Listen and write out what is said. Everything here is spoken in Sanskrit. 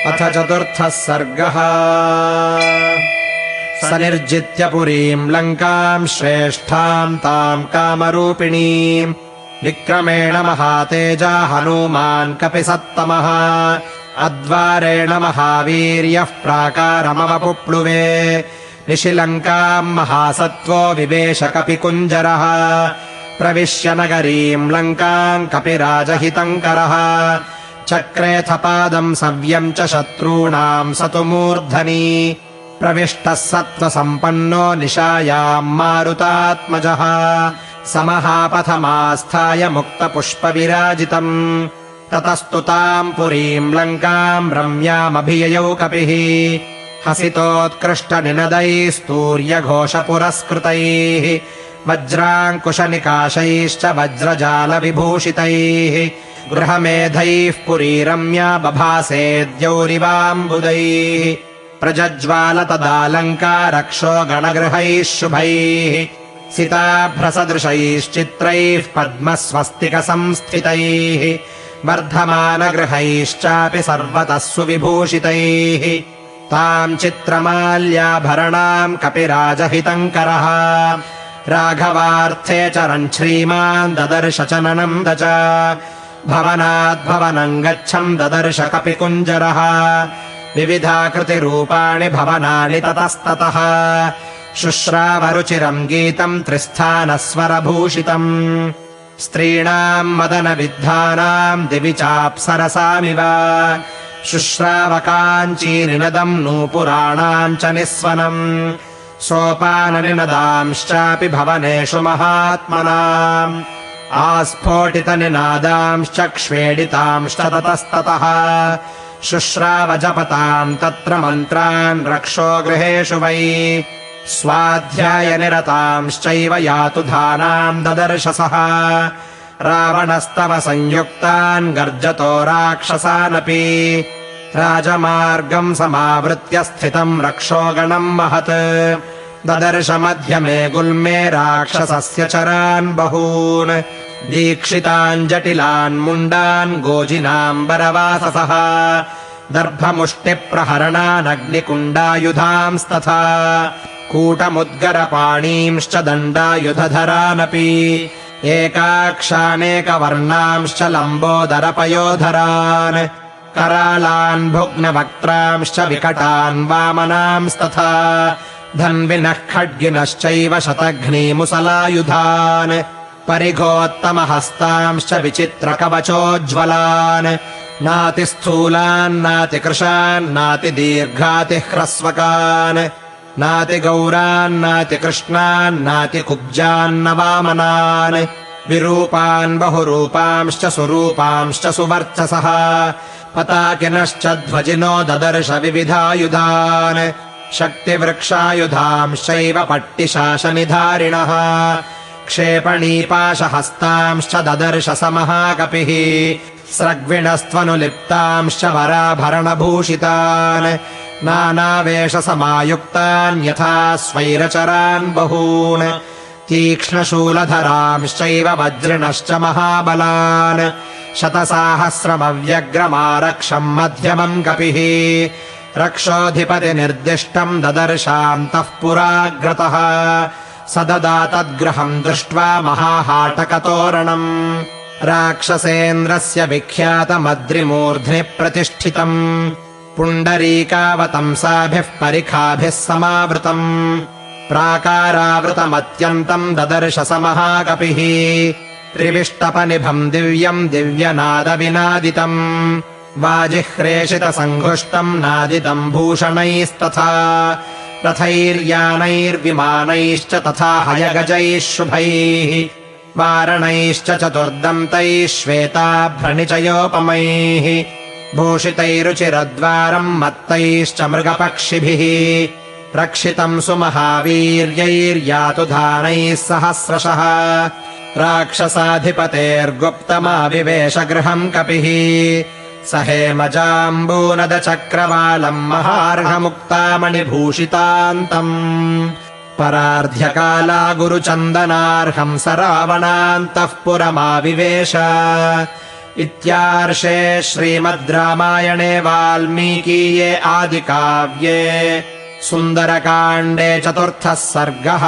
अथ चतुर्थः सर्गः। स निर्जित्य पुरीम् लङ्काम् श्रेष्ठाम् ताम् कामरूपिणीम् विक्रमेण महातेजा हनूमान् कपिसत्तमः अद्वारेण महावीर्यः प्राकारमवपुप्लुवे निशिलङ्काम् महासत्त्वो विवेश कपिकुञ्जरः प्रविश्य नगरीम् लङ्काम् कपिराजहितङ्करः चक्रेऽथ पादम् सव्यम् च शत्रूणाम् स तु मूर्धनि प्रविष्टः सत्त्वसम्पन्नो निशायाम् मारुतात्मजः स महापथमास्थाय मुक्तपुष्पविराजितम् ततस्तु ताम् पुरीम् लङ्काम् रम्यामभिययौ कपिः हसितोत्कृष्टनिनदैस्तूर्यघोषपुरस्कृतैः वज्राङ्कुशनिकाशैश्च वज्रजालविभूषितैः गृहमेधैः पुरी रम्या बभासेद्यौरिवाम्बुदैः प्रजज्वाल तदालङ्का रक्षो गणगृहैः शुभैः सिताभ्रसदृशैश्चित्रैः पद्मस्वस्तिकसंस्थितैः वर्धमानगृहैश्चापि सर्वतः सुविभूषितैः ताम् चित्रमाल्याभरणाम् कपिराजहितङ्करः राघवार्थे चरन् श्रीमान् ददर्श चननम् दच भवनाद्भवनम् गच्छम् ददर्श कपिकुञ्जरः विविधाकृतिरूपाणि भवनानि ततस्ततः शुश्रावरुचिरम् गीतम् त्रिस्थानस्वरभूषितम् स्त्रीणाम् मदनविद्धानाम् दिवि चाप्सरसामिव शुश्रावकाञ्चीनिनदम् नूपुराणाम् च निस्वनम् सोपाननिनदांश्चापि भवनेषु महात्मनाम् आस्फोटितनिनादांश्च क्ष्वेडितांश्च ततस्ततः शुश्रावजपताम् तत्र मन्त्रान् रक्षो गृहेषु वै स्वाध्यायनिरतांश्चैव यातु धानाम् ददर्शसः रावणस्तव संयुक्तान् गर्जतो राक्षसानपि राजमार्गम् समावृत्य स्थितम् रक्षोगणम् महत् ददर्श मध्यमे गुल्मे राक्षसस्य चरान् बहून् दीक्षितान् जटिलान् मुण्डान् गोजिनाम्बरवाससः दर्भमुष्टिप्रहरणानग्निकुण्डायुधांस्तथा कूटमुद्गरपाणींश्च दण्डायुधधरानपि एकाक्षानेकवर्णांश्च लम्बोदरपयोधरान् करालान् भुग्नवक्त्रांश्च विकटान् वामनांस्तथा धन्विनः खड्गिनश्चैव शतघ्नीमुसलायुधान् परिघोत्तमहस्तांश्च विचित्रकवचोज्ज्वलान् नातिस्थूलान् नातिकृशान् नातिदीर्घातिह्रस्वकान् नातिगौरान् नातिकृष्णान् नातिकुब्जान्न वामनान् विरूपान् बहुरूपांश्च सुरूपांश्च सुवर्चसः पताकिनश्च ध्वजिनो ददर्श विविधायुधान् शक्तिवृक्षायुधांश्चैव पट्टिशासनिधारिणः क्षेपणीपाशहस्तांश्च ददर्श स महाकपिः स्रग्विणस्त्वनुलिप्तांश्च वराभरणभूषितान् नानावेशसमायुक्तान् यथा स्वैरचरान् बहून् तीक्ष्णशूलधरांश्चैव वज्रिणश्च महाबलान् शतसाहस्रमव्यग्रमारक्षम् मध्यमम् कपिः रक्षोऽधिपतिनिर्दिष्टम् ददर्शान्तः पुराग्रतः स ददातद्गृहम् दृष्ट्वा महाहाटकतोरणम् राक्षसेन्द्रस्य विख्यातमद्रिमूर्ध्नि प्रतिष्ठितम् पुण्डरीकावतंसाभिः परिखाभिः समावृतम् प्राकारावृतमत्यन्तम् ददर्श स महाकपिः त्रिविष्टपनिभम् दिव्यम् दिव्यनादविनादितम् वाजिह्रेषितसङ्घुष्टम् नादितम् भूषणैस्तथा रथैर्यानैर्विमानैश्च तथा हयगजैः शुभैः वारणैश्च चतुर्दन्तैः श्वेताभ्रणिचयोपमैः भूषितैरुचिरद्वारम् मत्तैश्च मृगपक्षिभिः रक्षितम् सुमहावीर्यैर्यातु धानैः सहस्रशः राक्षसाधिपतेर्गुप्तमाविवेश गृहम् कपिः स हेमजाम्बूनदचक्रवालम् महार्हमुक्तामणिभूषितान्तम् परार्ध्यकाला गुरुचन्दनार्हम् स रावणान्तः पुरमाविवेश इत्यार्षे श्रीमद् रामायणे वाल्मीकीये आदिकाव्ये सुन्दरकाण्डे 4थः सर्गः।